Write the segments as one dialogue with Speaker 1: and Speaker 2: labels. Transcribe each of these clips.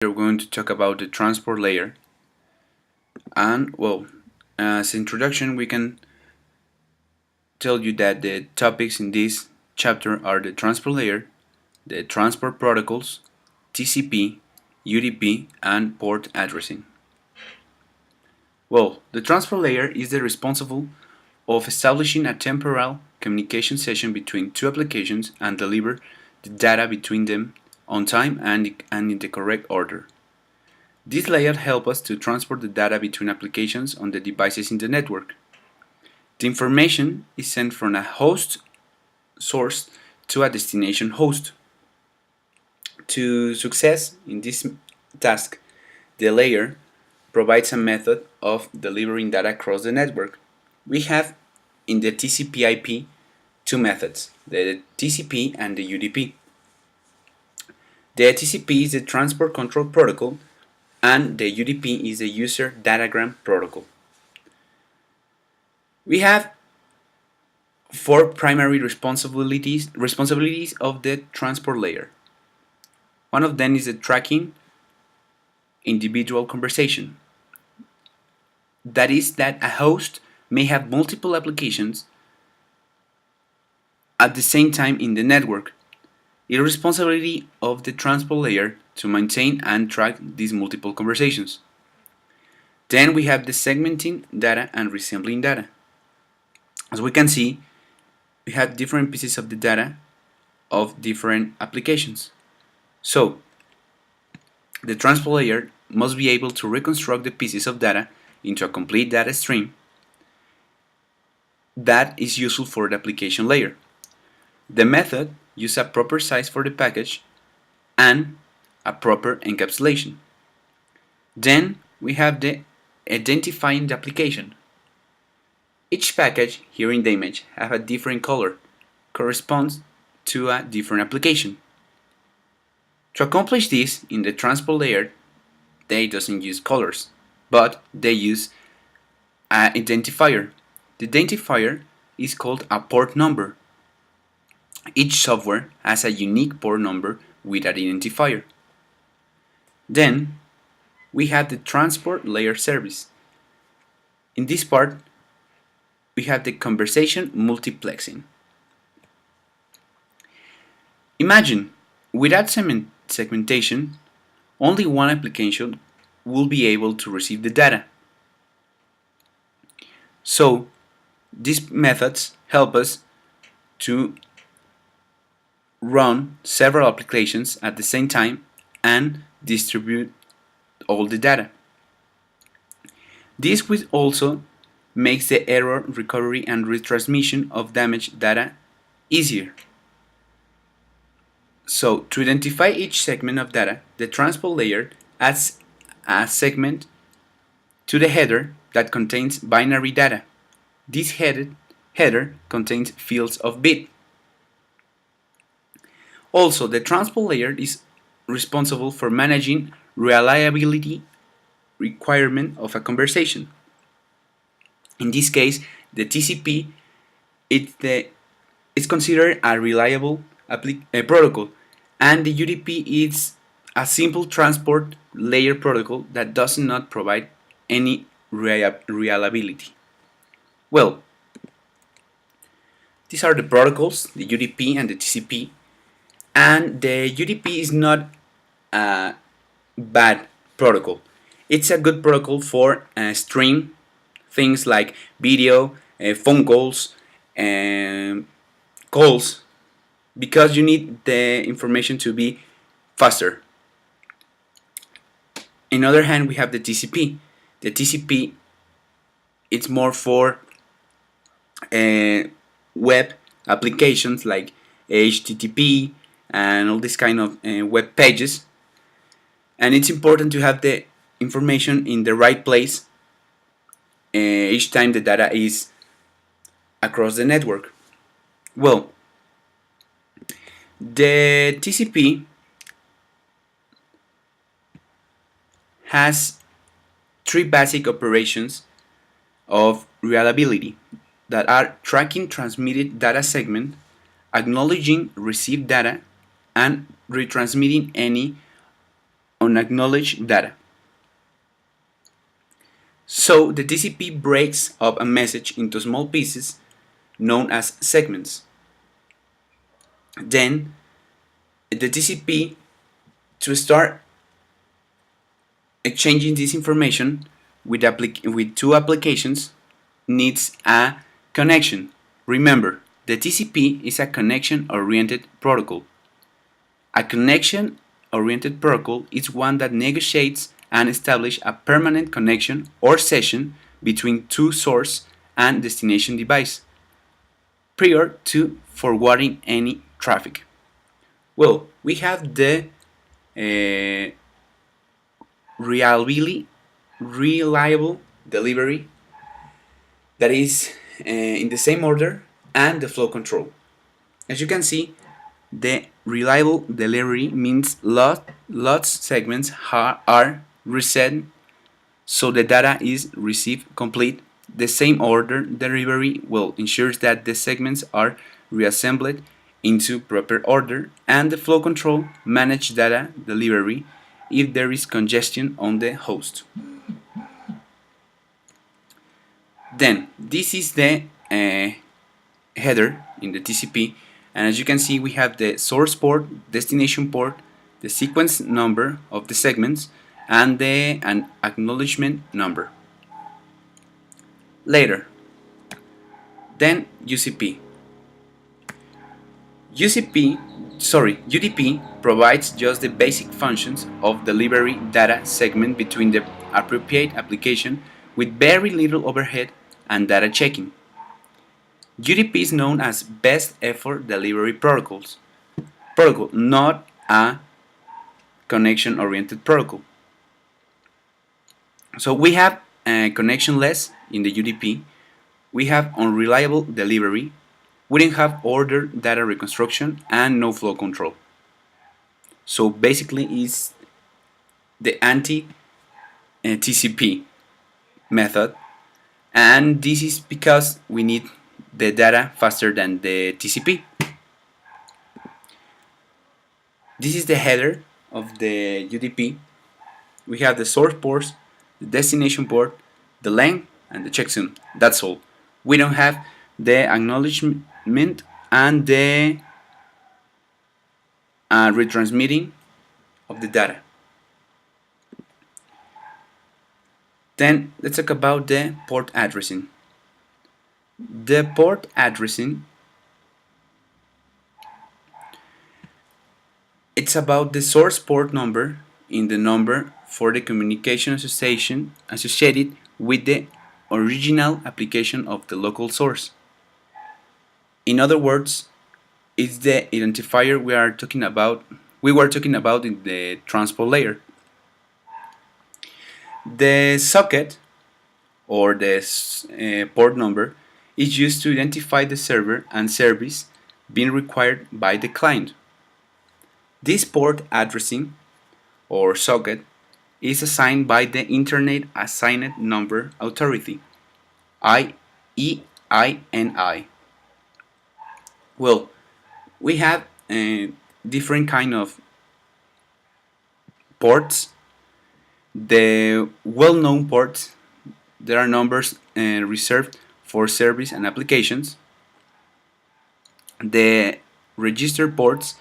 Speaker 1: We're going to talk about the transport layer. And well, as introduction, we can tell you that the topics in this chapter are the transport layer, the transport protocols, TCP, UDP, and port addressing. Well, the transport layer is the responsible of establishing a temporal communication session between two applications and deliver the data between them on time and in the correct order. This layer helps us to transport the data between applications on the devices in the network. The information is sent from a host source to a destination host. To success in this task, the layer provides a method of delivering data across the network. We have in the TCP/IP two methods, the TCP and the UDP. The TCP is the Transport Control Protocol and the UDP is the User Datagram Protocol. We have four primary responsibilities of the transport layer. One of them is the tracking individual conversation. That is that a host may have multiple applications at the same time in the network. It is responsibility of the transport layer to maintain and track these multiple conversations. Then we have the segmenting data and resampling data. As we can see, we have different pieces of the data of different applications. So, the transport layer must be able to reconstruct the pieces of data into a complete data stream that is useful for the application layer. The method uses a proper size for the package and a proper encapsulation. Then we have the identifying the application. Each package here in the image have a different color, corresponds to a different application. To accomplish this in the transport layer, they doesn't use colors, but they use an identifier. The identifier is called a port number. Each software has a unique port number with an identifier. Then we have the transport layer service. In this part, we have the conversation multiplexing. Imagine, without segmentation, only one application will be able to receive the data. So, these methods help us to run several applications at the same time and distribute all the data. This will also makes the error recovery and retransmission of damaged data easier. So, to identify each segment of data, the transport layer adds a segment to the header that contains binary data. This header contains fields of bit. Also, the transport layer is responsible for managing reliability requirement of a conversation. In this case, the TCP is considered a reliable protocol, and the UDP is a simple transport layer protocol that does not provide any reliability. Well, these are the protocols, the UDP and the TCP, and the UDP is not a bad protocol. It's a good protocol for stream things like video, phone calls, and calls, because you need the information to be faster. On the other hand, we have the TCP. The TCP it's more for web applications like HTTP and all this kind of web pages, and it's important to have the information in the right place each time the data is across the network. Well, the TCP has three basic operations of reliability that are tracking transmitted data segment, acknowledging received data, and retransmitting any unacknowledged data. So the TCP breaks up a message into small pieces known as segments. Then the TCP, to start exchanging this information with two applications, needs a connection. Remember, the TCP is a connection-oriented protocol. A connection-oriented protocol is one that negotiates and establishes a permanent connection or session between two source and destination device prior to forwarding any traffic. Well, we have the reliable delivery, that is in the same order, and the flow control. As you can see, the reliable delivery means lots segments are reset so the data is received complete. The same order delivery will ensures that the segments are reassembled into proper order, and the flow control manage data delivery if there is congestion on the host. Then this is the header in the TCP, and as you can see, we have the source port, destination port, the sequence number of the segments, and an acknowledgement number. Later, then UDP provides just the basic functions of delivery data segment between the appropriate application with very little overhead and data checking. UDP is known as best effort delivery protocol, not a connection-oriented protocol. So we have connectionless in the UDP, we have unreliable delivery, we don't have order data reconstruction, and no flow control. So basically it's the anti-TCP method, and this is because we need the data faster than the TCP. This is the header of the UDP. We have the source ports, the destination port, the length, and the checksum. That's all. We don't have the acknowledgement and the retransmitting of the data. Then let's talk about the port addressing. The port addressing, it's about the source port number in the number for the communication associated with the original application of the local source. In other words, it's the identifier we were talking about in the transport layer. The socket or the port number is used to identify the server and service being required by the client. This port addressing or socket is assigned by the Internet Assigned Number Authority, EINI. Well, we have different kind of ports. The well-known ports, there are numbers reserved for service and applications. The registered ports,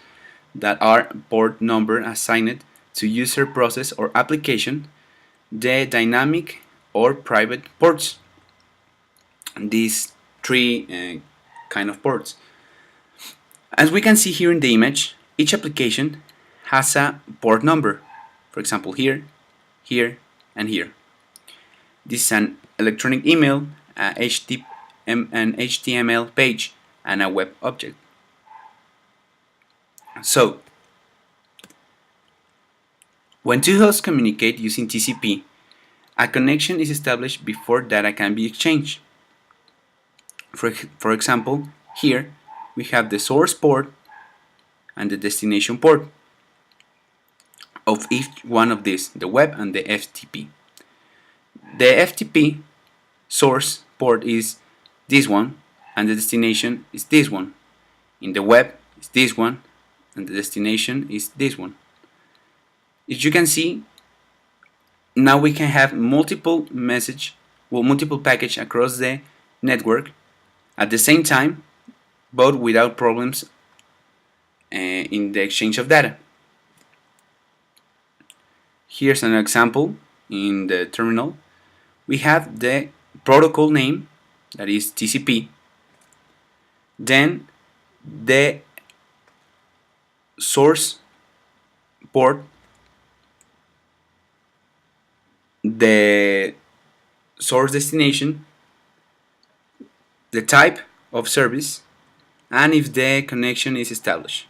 Speaker 1: that are port number assigned to user, process, or application. The dynamic or private ports. These three kind of ports. As we can see here in the image, each application has a port number. For example, here, here, and here. This is an electronic email, an HTML page, and a web object. So, when two hosts communicate using TCP, a connection is established before data can be exchanged. For example, here we have the source port and the destination port of each one of these, the web and the FTP. The FTP source port is this one, and the destination is this one. In the web is this one, and the destination is this one. as you can see, now we can have multiple package across the network at the same time, but without problems in the exchange of data. Here's an example in the terminal. We have the protocol name, that is TCP, then the source port, the source destination, the type of service, and if the connection is established.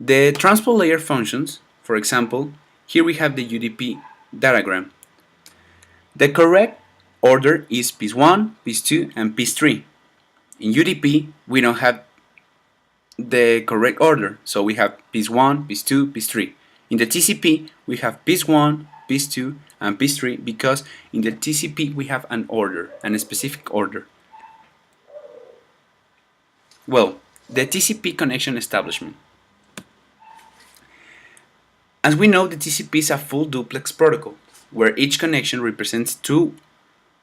Speaker 1: The transport layer functions, for example, here we have the UDP diagram. The correct order is piece 1, piece 2, and piece 3. In UDP, we don't have the correct order, so we have piece 1, piece 2, piece 3. In the TCP, we have piece 1, piece 2, and piece 3 because in the TCP we have an order, a specific order. Well, the TCP connection establishment. As we know, the TCP is a full duplex protocol, where each connection represents two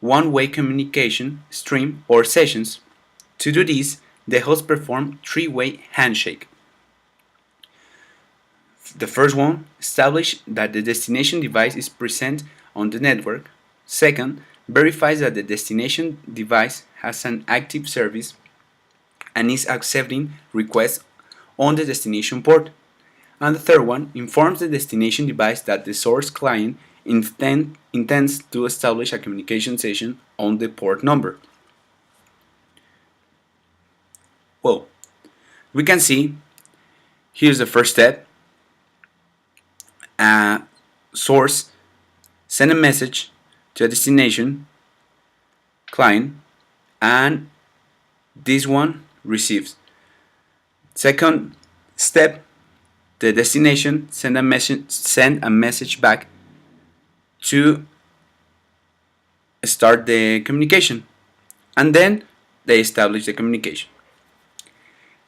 Speaker 1: one-way communication stream or sessions. To do this, the host performs three-way handshake. The first one establishes that the destination device is present on the network. Second, verifies that the destination device has an active service and is accepting requests on the destination port. And the third one informs the destination device that the source client intends to establish a communication session on the port number. Well, we can see here's the first step. Source send a message to a destination client, and this one receives. Second step, the destination send a message back to start the communication, and then they establish the communication.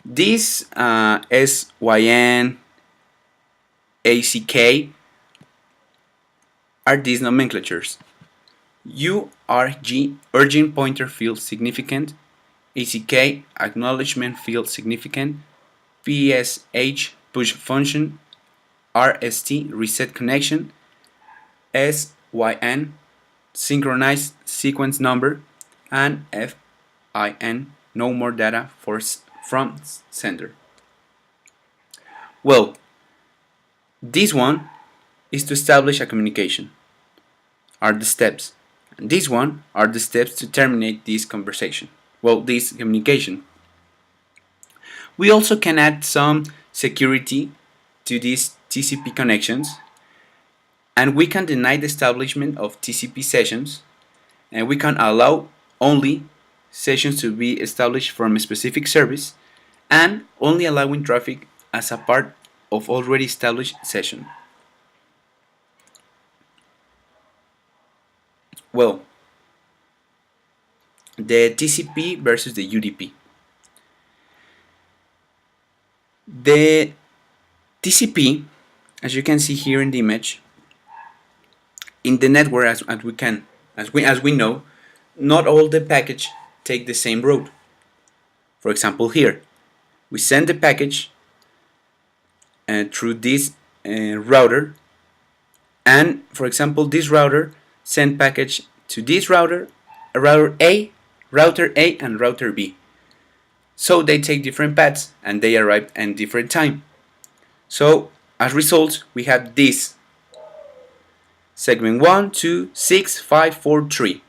Speaker 1: This SYN, ACK are these nomenclatures. URG, urgent pointer field significant. ACK, acknowledgement field significant. PSH, push function. RST, reset connection. SYN, synchronized sequence number. And FIN, no more data from sender. Well, this one is to establish a communication, are the steps. And this one are the steps to terminate this conversation. Well, this communication. We also can add some security to these TCP connections, and we can deny the establishment of TCP sessions, and we can allow only sessions to be established from a specific service, and only allowing traffic as a part of already established session. Well, the TCP versus the UDP. The TCP, as you can see here in the image, in the network as we know, not all the package take the same route. For example, here we send the package through this router, and for example, this router send package to this router A, and router B. So they take different paths and they arrive at different time. So as result, we have this segment 1, 2, 6, 5, 4, 3.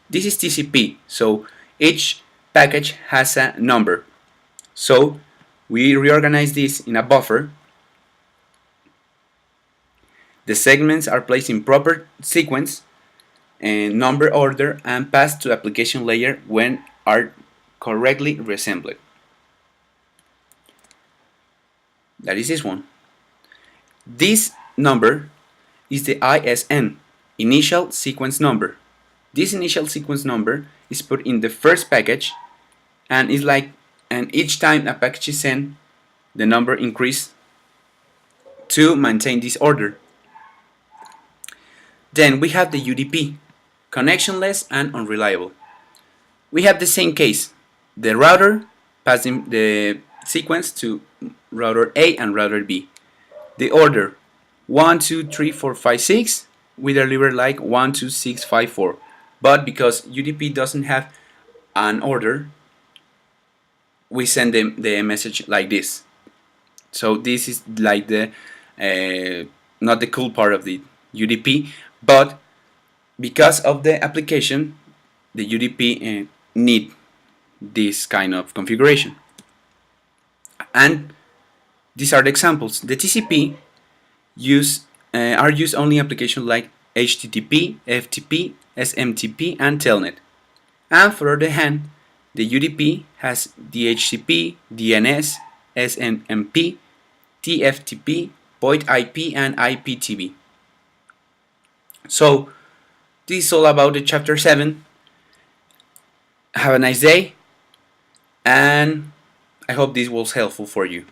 Speaker 1: This is TCP, so each package has a number. So we reorganize this in a buffer. The segments are placed in proper sequence and number order and passed to application layer when are correctly reassembled. That is this one. This number is the ISN, initial sequence number. This initial sequence number is put in the first package, and each time a package is sent, the number increases to maintain this order. Then we have the UDP, connectionless and unreliable. We have the same case, the router passing the sequence to router A and router B. The order 1, 2, 3, 4, 5, 6, we deliver like 1, 2, 6, 5, 4. But because UDP doesn't have an order, we send them the message like this. So this is like the not the cool part of the UDP, but because of the application, the UDP need this kind of configuration. And these are the examples. The TCP are used only in applications like HTTP, FTP, SMTP, and Telnet. And for other hand, the UDP has DHCP, DNS, SNMP, TFTP, Void IP, and IPTV. So this is all about the chapter 7. Have a nice day, and I hope this was helpful for you.